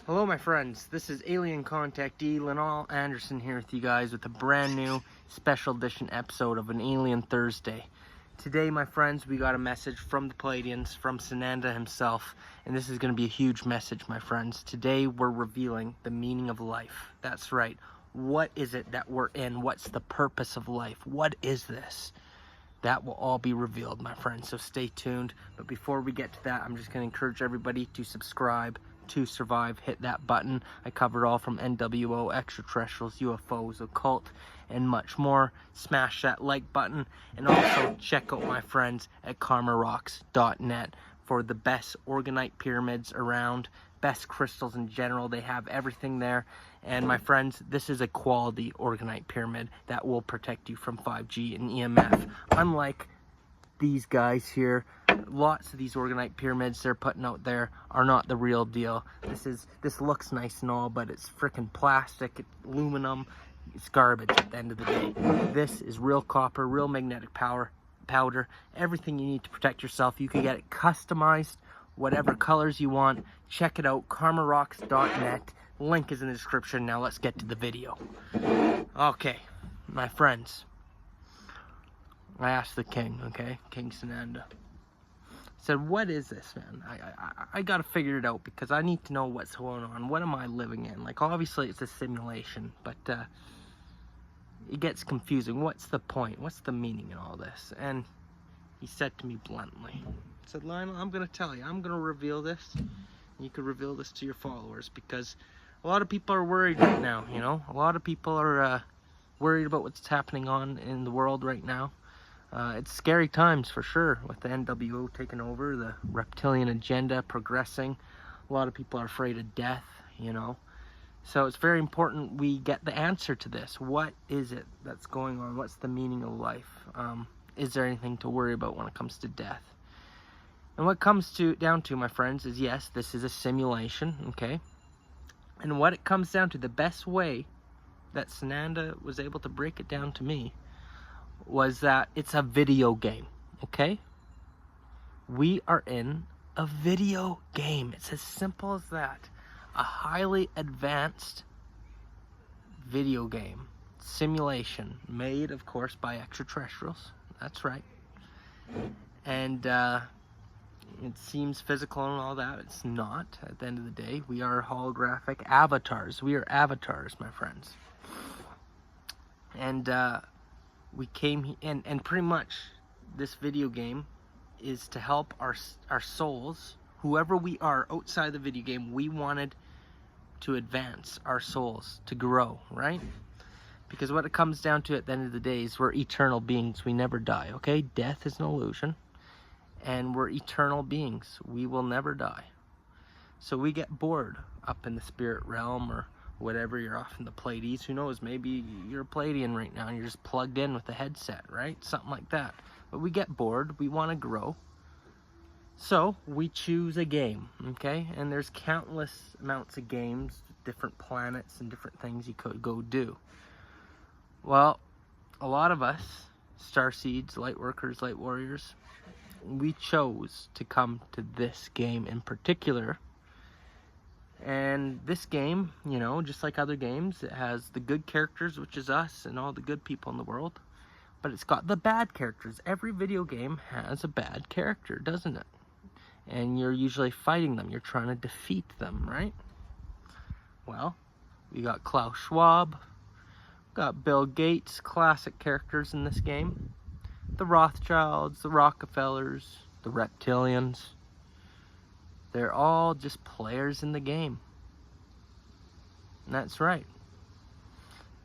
Hello my friends, this is Alien Contactee Linol Anderson here with you guys with a brand new special edition episode of an Alien Thursday. Today my friends, we got a message from the Pleiadians, from Sananda himself, and this is going to be a huge message my friends. Today we're revealing the meaning of life. That's right. What is it that we're in? What's the purpose of life? What is this? That will all be revealed my friends, so stay tuned. But before we get to that, I'm just going to encourage everybody to subscribe to survive. Hit that button. I covered all from NWO, extraterrestrials, UFOs, occult, and much more. Smash that like button, and also check out my friends at karmarocks.net for the best orgonite pyramids around, best crystals in general. They have everything there. And my friends, this is a quality orgonite pyramid that will protect you from 5G and EMF. Unlike these guys here, lots of these orgonite pyramids they're putting out there are not the real deal. This looks nice and all, but it's freaking plastic, it's aluminum, it's garbage at the end of the day. This is real copper, real magnetic powder, everything you need to protect yourself. You can get it customized, whatever colors you want. Check it out, karmarocks.net. Link is in the description. Now let's get to the video. Okay, my friends, I asked the king, okay, King Sananda. I said, what is this, man? I gotta figure it out because I need to know what's going on. What am I living in? Like, obviously it's a simulation, but it gets confusing. What's the point? What's the meaning in all this? And he said to me bluntly, he said, Lionel, I'm gonna tell you. I'm gonna reveal this. You could reveal this to your followers because a lot of people are worried right now, you know? A lot of people are worried about what's happening on in the world right now. It's scary times for sure, with the NWO taking over, the reptilian agenda progressing. A lot of people are afraid of death, you know. So it's very important we get the answer to this. What is it that's going on? What's the meaning of life? Is there anything to worry about when it comes to death? And what it comes down to, my friends, is yes, this is a simulation, okay? And what it comes down to, the best way that Sananda was able to break it down to me was that it's a video game, okay? We are in a video game. It's as simple as that. A highly advanced video game simulation made, of course, by extraterrestrials. That's right. And it seems physical and all that. It's not. At the end of the day, we are holographic avatars. We are avatars, my friends. And we came and pretty much this video game is to help our souls, whoever we are outside the video game. We wanted to advance our souls, to grow, right? Because what it comes down to at the end of the day is we're eternal beings. We never die, okay? Death is an illusion, and we're eternal beings. We will never die. So we get bored up in the spirit realm or whatever, you're off in the Pleiades. Who knows, maybe you're a Pleiadian right now and you're just plugged in with a headset, right? Something like that. But we get bored, we want to grow. So we choose a game, okay? And there's countless amounts of games, different planets and different things you could go do. Well, a lot of us, starseeds, light workers, light warriors, we chose to come to this game in particular. And this game, you know, just like other games, it has the good characters, which is us and all the good people in the world. But it's got the bad characters. Every video game has a bad character, doesn't it? And you're usually fighting them. You're trying to defeat them, right? Well, we got Klaus Schwab. Got Bill Gates, classic characters in this game. The Rothschilds, the Rockefellers, the Reptilians. They're all just players in the game. And that's right.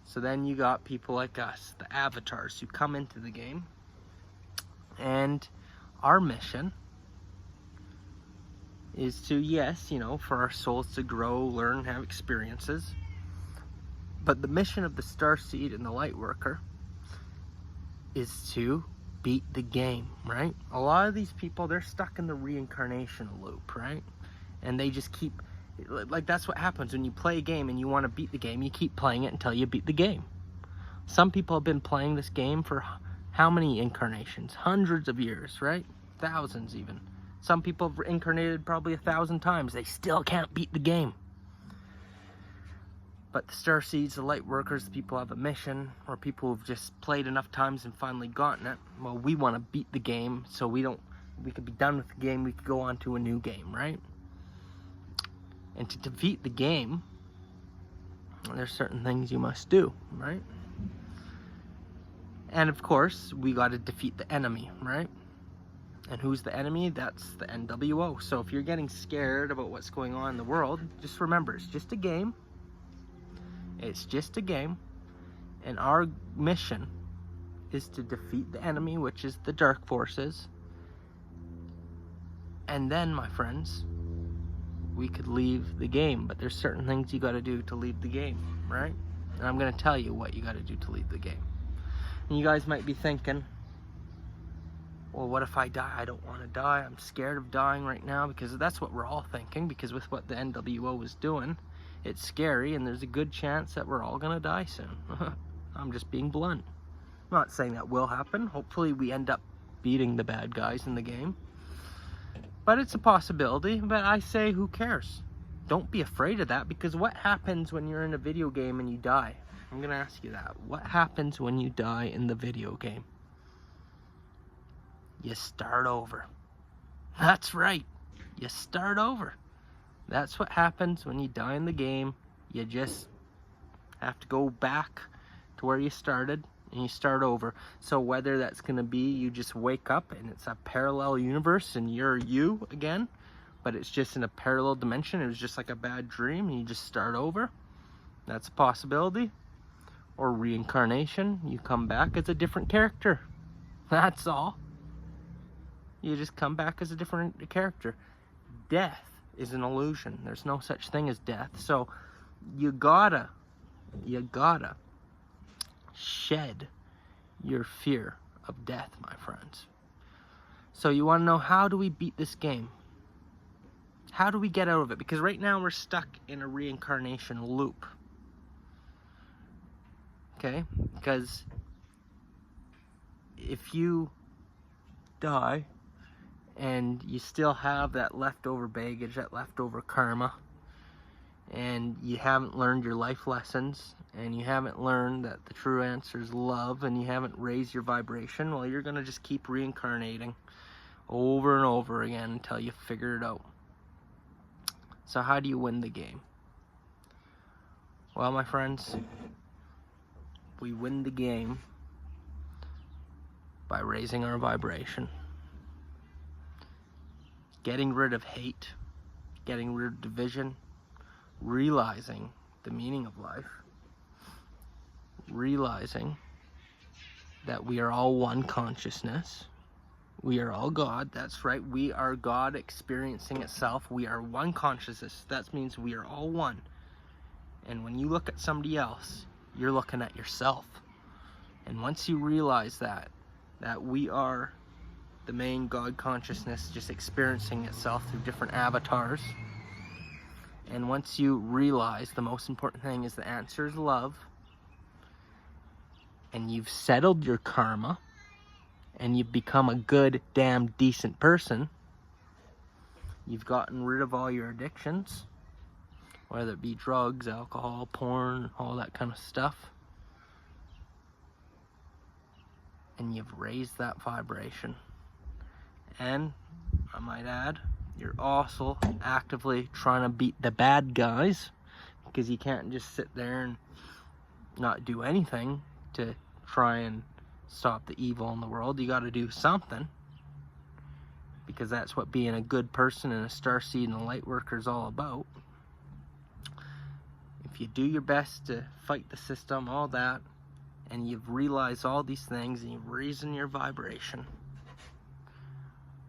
So then you got people like us, the avatars, who come into the game. And our mission is to, yes, you know, for our souls to grow, learn, have experiences. But the mission of the Starseed and the Lightworker is to beat the game, right? A lot of these people, they're stuck in the reincarnation loop, right? And they just keep, like, that's what happens when you play a game and you want to beat the game. You keep playing it until you beat the game. Some people have been playing this game for how many incarnations? Hundreds of years, right? Thousands even. Some people have incarnated probably 1,000 times. They still can't beat the game. But the starseeds, the light workers, the people who have a mission, or people who've just played enough times and finally gotten it, well, we want to beat the game so we could be done with the game, we could go on to a new game, right? And to defeat the game, there's certain things you must do, right? And of course, we got to defeat the enemy, right? And who's the enemy? That's the NWO. So if you're getting scared about what's going on in the world, just remember, it's just a game. It's just a game. And our mission is to defeat the enemy, which is the dark forces. And then, my friends, we could leave the game. But there's certain things you got to do to leave the game, right? And I'm going to tell you what you got to do to leave the game. And you guys might be thinking, well, what if I die? I don't want to die. I'm scared of dying right now, because that's what we're all thinking, because with what the NWO was doing, it's scary, and there's a good chance that we're all going to die soon. I'm just being blunt. I'm not saying that will happen. Hopefully we end up beating the bad guys in the game. But it's a possibility. But I say, who cares? Don't be afraid of that, because what happens when you're in a video game and you die? I'm going to ask you that. What happens when you die in the video game? You start over. That's right. You start over. That's what happens when you die in the game. You just have to go back to where you started and you start over. So whether that's going to be you just wake up and it's a parallel universe and you're you again, but it's just in a parallel dimension, it was just like a bad dream and you just start over. That's a possibility. Or reincarnation, you come back as a different character. That's all. You just come back as a different character. Death is an illusion. There's no such thing as death. So you gotta shed your fear of death, my friends. So you want to know, how do we beat this game? How do we get out of it? Because right now we're stuck in a reincarnation loop. Okay? Because if you die and you still have that leftover baggage, that leftover karma, and you haven't learned your life lessons, and you haven't learned that the true answer is love, and you haven't raised your vibration, well, you're going to just keep reincarnating over and over again until you figure it out. So how do you win the game? Well, my friends, we win the game by raising our vibration. Getting rid of hate, getting rid of division, realizing the meaning of life, realizing that we are all one consciousness. We are all God. That's right. We are God experiencing itself. We are one consciousness. That means we are all one. And when you look at somebody else, you're looking at yourself. And once you realize that we are the main God consciousness just experiencing itself through different avatars, and once you realize the most important thing is the answer is love, and you've settled your karma, and you've become a good, damn decent person, you've gotten rid of all your addictions, whether it be drugs, alcohol, porn, all that kind of stuff, and you've raised that vibration. And I might add, you're also actively trying to beat the bad guys, because you can't just sit there and not do anything to try and stop the evil in the world. You got to do something, because that's what being a good person and a starseed and a light worker is all about. If you do your best to fight the system, all that, and you've realized all these things and you've risen your vibration,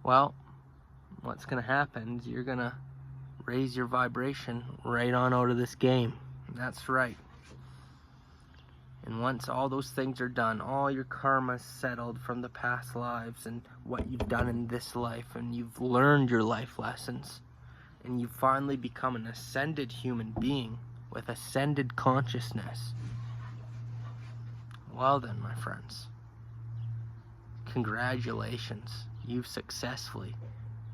well, what's going to happen is you're going to raise your vibration right on out of this game. That's right. And once all those things are done, all your karma's settled from the past lives and what you've done in this life, and you've learned your life lessons, and you finally become an ascended human being with ascended consciousness, well then, my friends, congratulations. You've successfully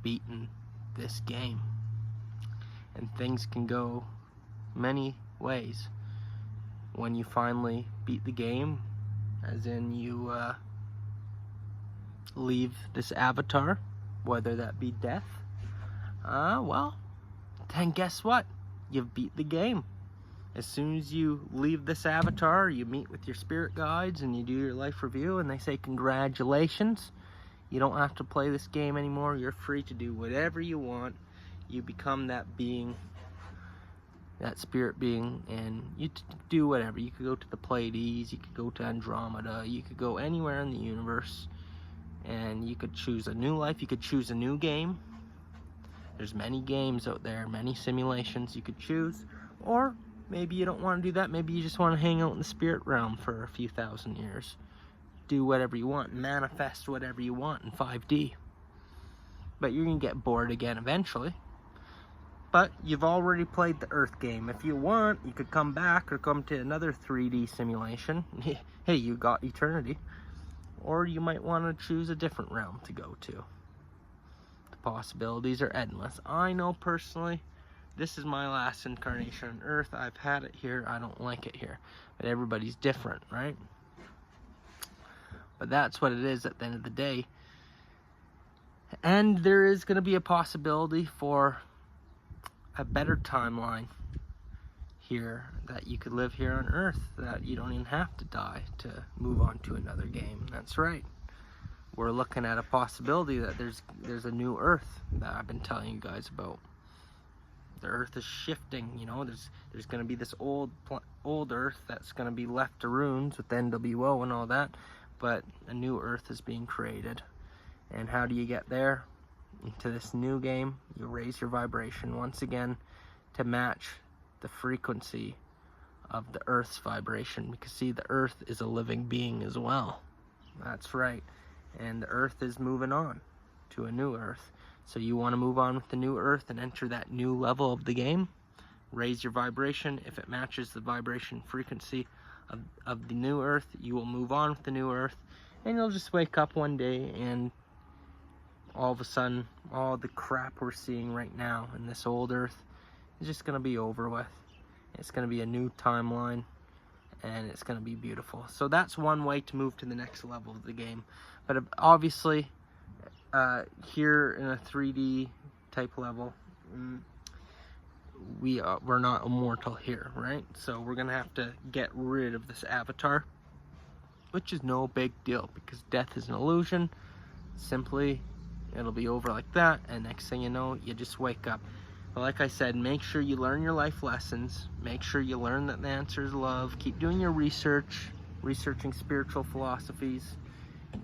beaten this game. And things can go many ways. when you finally beat the game, as in you leave this avatar, whether that be death, well, then guess what? You've beat the game. As soon as you leave this avatar, you meet with your spirit guides and you do your life review, and they say congratulations. You don't have to play this game anymore. You're free to do whatever you want. You become that being, that spirit being, and you do whatever. You could go to the Pleiades, you could go to Andromeda, you could go anywhere in the universe, and you could choose a new life. You could choose a new game. There's many games out there, many simulations you could choose. Or maybe you don't want to do that. Maybe you just want to hang out in the spirit realm for a few thousand years. Do whatever you want, manifest whatever you want in 5D. But you're going to get bored again eventually. But you've already played the Earth game. If you want, you could come back or come to another 3D simulation. Hey, you got eternity. Or you might want to choose a different realm to go to. The possibilities are endless. I know personally, this is my last incarnation on Earth. I've had it here. I don't like it here. But everybody's different, right? But that's what it is at the end of the day. And there is going to be a possibility for a better timeline here, that you could live here on Earth, that you don't even have to die to move on to another game. That's right. We're looking at a possibility that there's a new Earth that I've been telling you guys about. The Earth is shifting, you know. There's going to be this old Earth that's going to be left to ruins with NWO and all that, but a new Earth is being created. And how do you get there? Into this new game, you raise your vibration once again to match the frequency of the Earth's vibration, because see, the Earth is a living being as well. That's right. And the Earth is moving on to a new Earth. So you want to move on with the new Earth and enter that new level of the game. Raise your vibration. If it matches the vibration frequency of the new Earth, you will move on with the new Earth, and you'll just wake up one day and all of a sudden, all the crap we're seeing right now in this old Earth is just going to be over with. It's going to be a new timeline, and it's going to be beautiful. So that's one way to move to the next level of the game. But obviously, here in a 3D type level, we're not immortal here, right? So we're going to have to get rid of this avatar, which is no big deal, because death is an illusion. Simply, it'll be over like that, and next thing you know, you just wake up. But like I said, make sure you learn your life lessons. Make sure you learn that the answer is love. Keep doing your research, researching spiritual philosophies.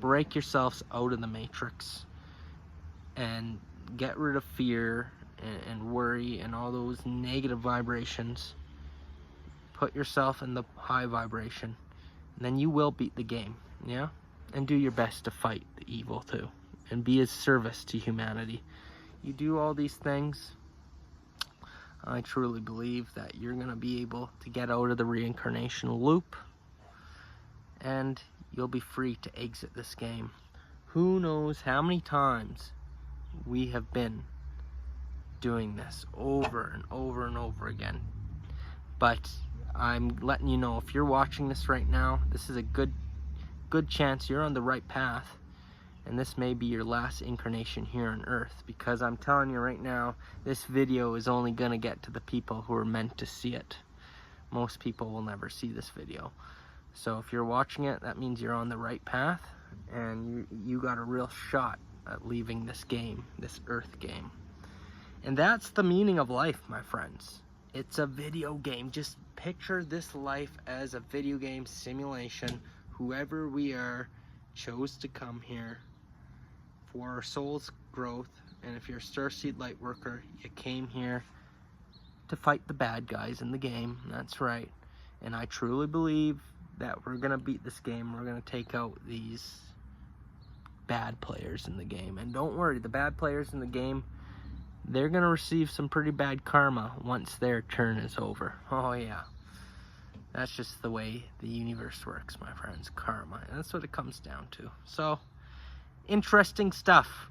Break yourselves out of the matrix and get rid of fear and worry and all those negative vibrations. Put yourself in the high vibration, and then you will beat the game, yeah? And do your best to fight the evil too, and be a service to humanity. You do all these things, I truly believe that you're going to be able to get out of the reincarnation loop, and you'll be free to exit this game. Who knows how many times we have been doing this over and over and over again. But I'm letting you know, if you're watching this right now, this is a good chance you're on the right path. And this may be your last incarnation here on Earth, because I'm telling you right now, this video is only going to get to the people who are meant to see it. Most people will never see this video. So if you're watching it, that means you're on the right path, and you got a real shot at leaving this game, this Earth game. And that's the meaning of life, my friends. It's a video game. Just picture this life as a video game simulation. Whoever we are chose to come here for our soul's growth, and if you're a Starseed Lightworker, you came here to fight the bad guys in the game. That's right. And I truly believe that we're gonna beat this game. We're gonna take out these bad players in the game. And don't worry, the bad players in the game, they're gonna receive some pretty bad karma once their turn is over. Oh yeah. That's just the way the universe works, my friends. Karma. And that's what it comes down to. So, interesting stuff.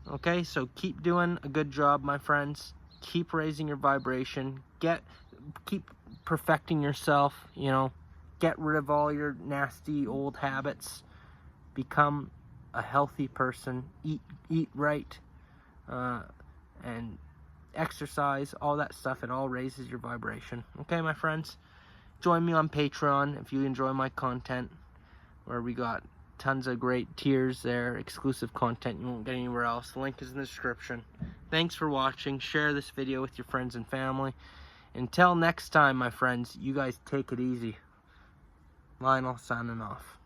Okay, so keep doing a good job, my friends. Keep raising your vibration. Keep perfecting yourself, you know, get rid of all your nasty old habits, become a healthy person, eat right, and exercise, all that stuff. It all raises your vibration. Okay, my friends, join me on Patreon if you enjoy my content, where we got tons of great tiers there, exclusive content you won't get anywhere else. The link is in the description. Thanks for watching. Share this video with your friends and family. Until next time, my friends, you guys take it easy. Linol signing off.